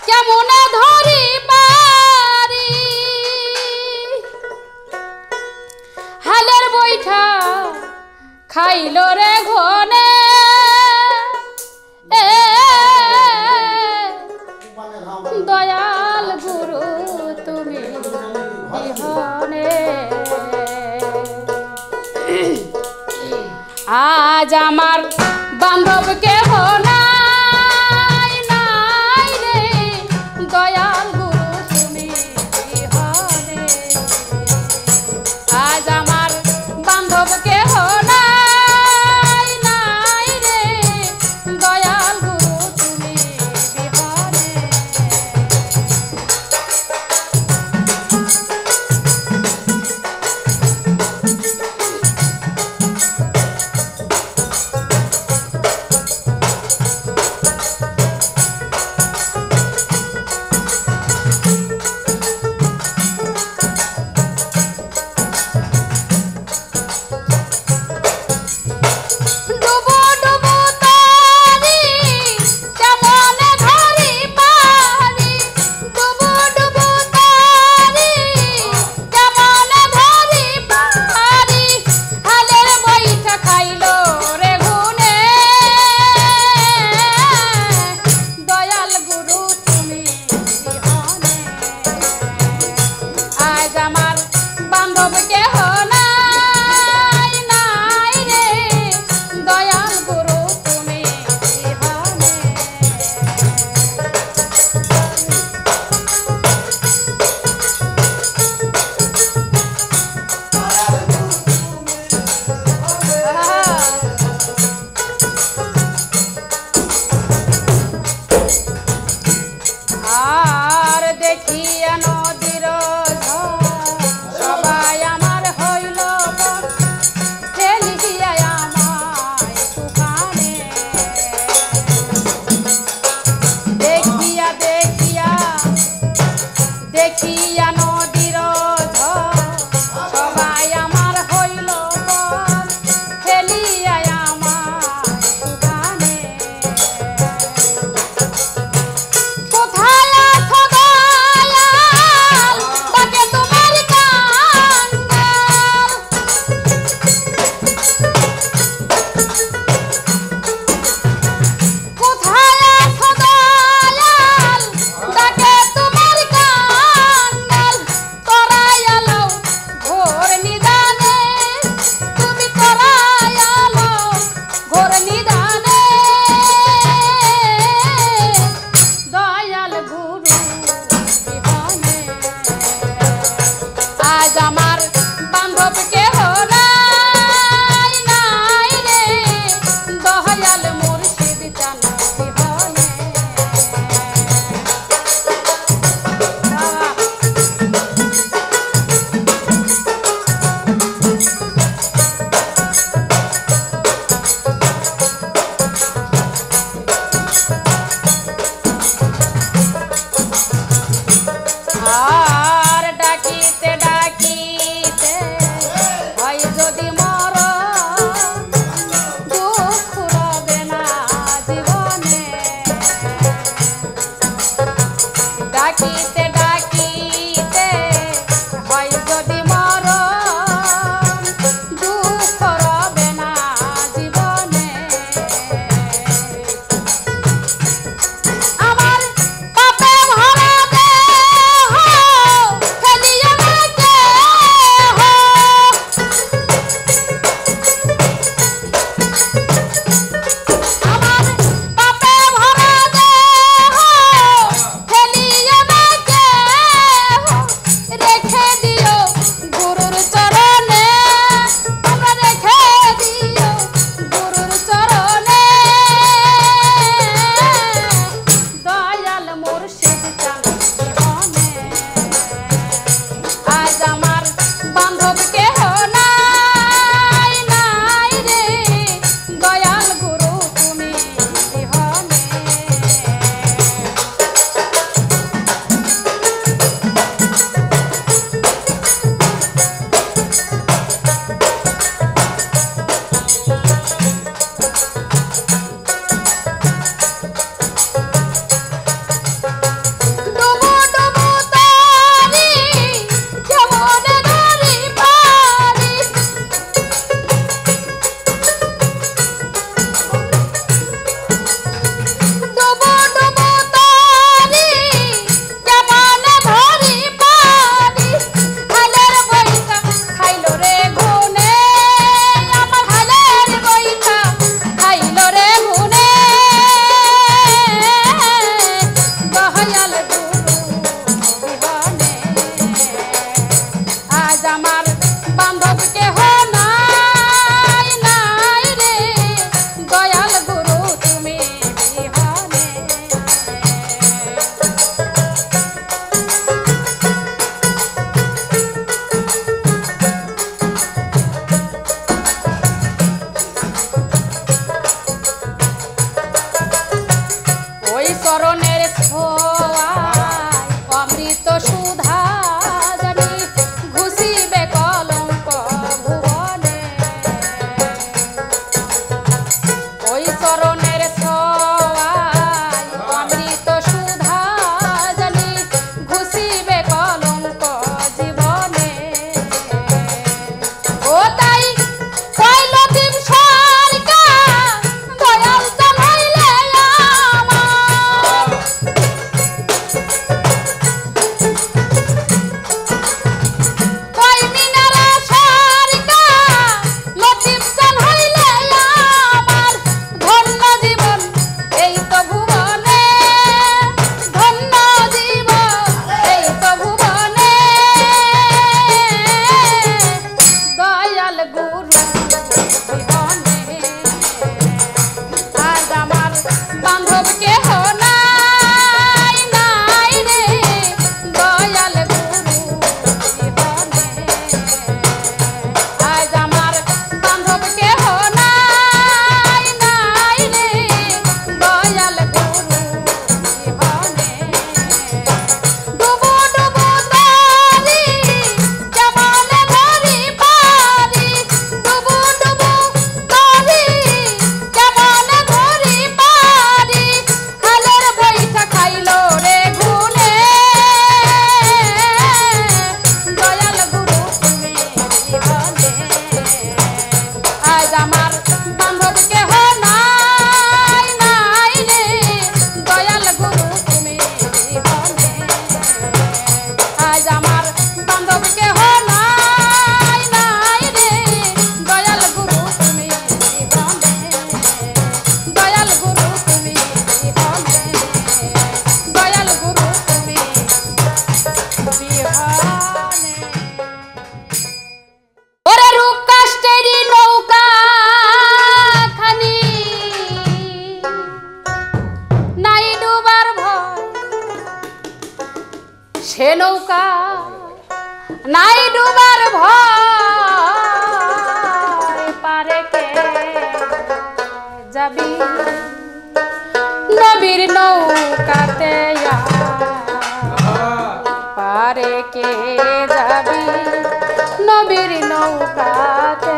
কেমনে ধরি পারি হালের বৈঠা খাইল রে ঘনে দয়াল গুরু তুমি বিহনে আজ আমার বান্ধব কেহ নাই নাই রে দয়াল গুরু তুমি বিহনে আজ আমার বান্ধব কেহ নাই নাই রে দয়াল গুরু তুমি বিহনে সে নৌকা নাই ডুবার ভয় পারে কে যাবি নবীর নৌকাতে পারে কে যাবি নবীর নৌকাতে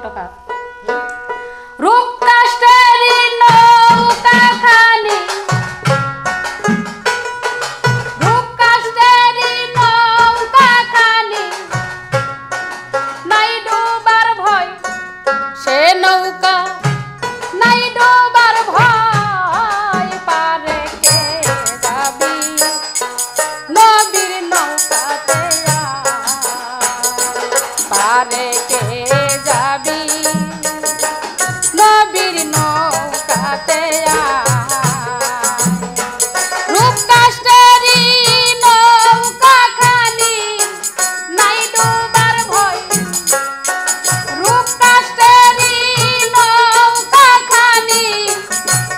টাকা রূপ কাষ্টেরি নৌকা খানি রূপ কাষ্টেরি নৌকা খানি নাই ডুবার ভয় সে নৌকা নাই ডুবার ভয় পারে কে যাবি নবীর নৌকাতে পারে কে যাবি নবীর নৌকাতে রূপ কাষ্টেরি নৌকা খানি নাই ডুবার ভয় রূপ কাষ্টেরি নৌকা খানি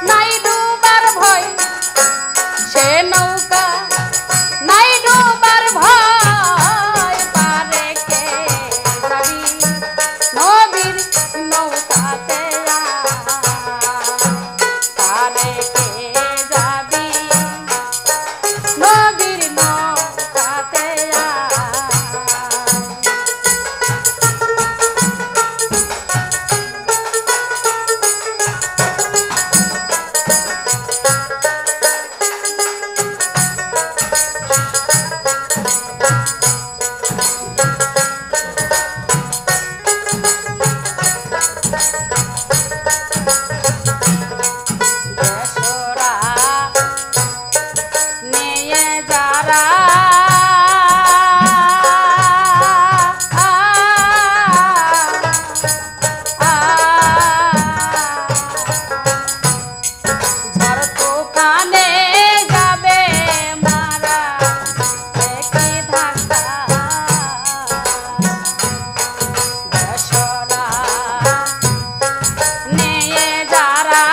নাই ডুবার ভয় সে নৌকা নাই ডুবার ভয় পারে কে যাবি নবীর নৌকাতে পারে কে যাবি নবীর নৌকাতে দেশরা নিয়ে যারা ঝড় তুফানে যাবে মারা একই ধাক্কা দেশরা নিয়ে যারা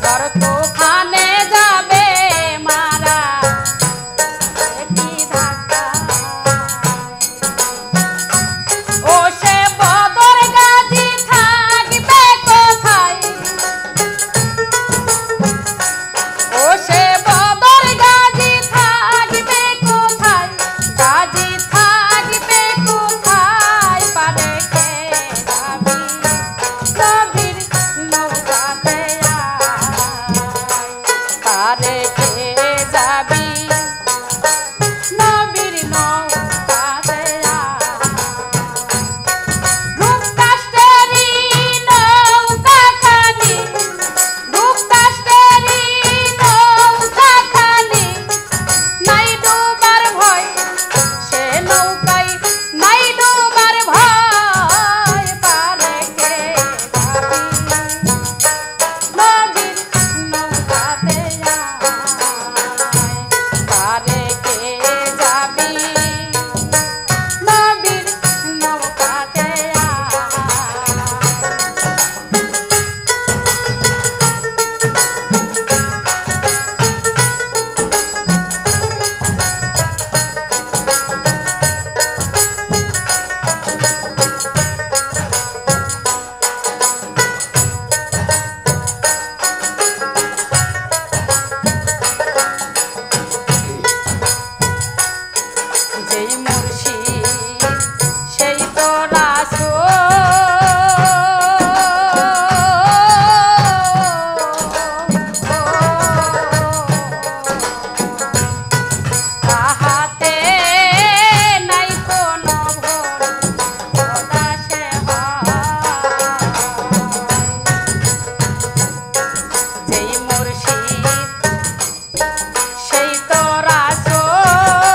ঝড় তুফানে যাবে মারা একই ধাক্কা ও সে বদর গাজী থাকবে কোথায় ও সে বদর গাজী থাকবে কোথায় গাজী থাকবে কোথায় পারে কে যাবি নবীর নৌকাতে পারে কে যাবি নবীর নৌকাতে রূপ কাষ্টেরি নৌকা খানি রূপ কাষ্টেরি নৌকা খানি নাই ডুবার ভয় সে নৌকায় নাই ডুবার ভয় পারে কে যাবি নবীর নৌকাতে পারে কে যাবি নবীর নৌকাতে যেই মুর্শিদ সেই তো তাহাতে নাই কোনো ভুল দাসে যেই মুর্শিদ সেই তো রাসূল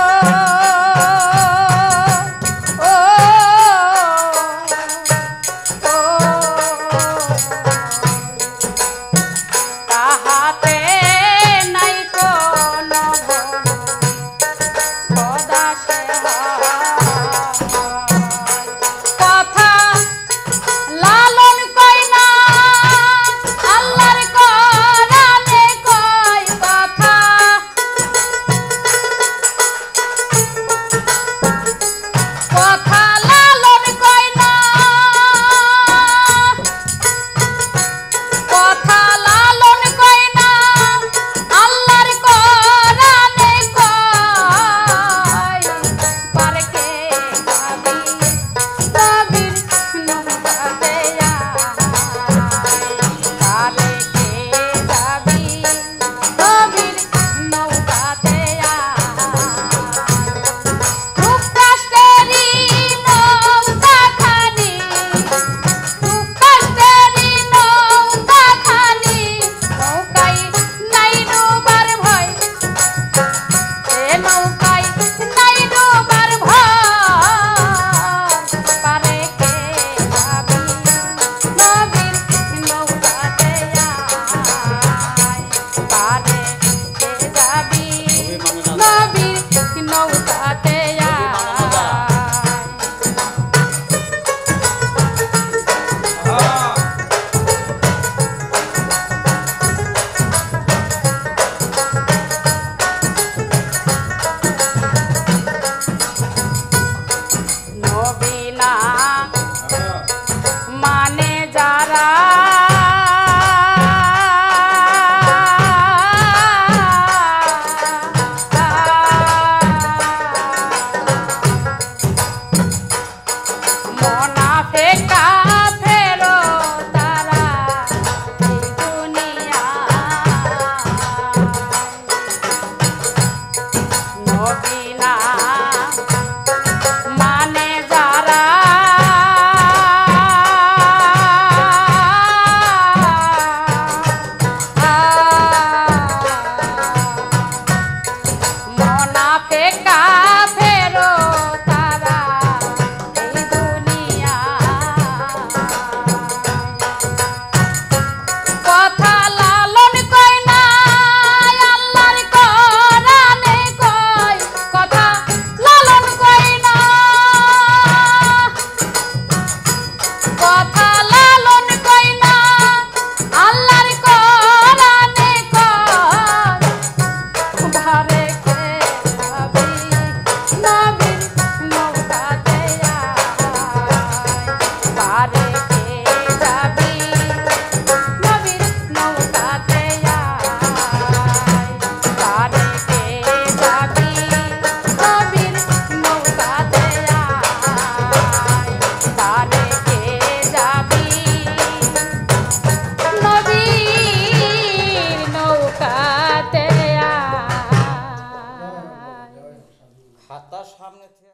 লাগছে?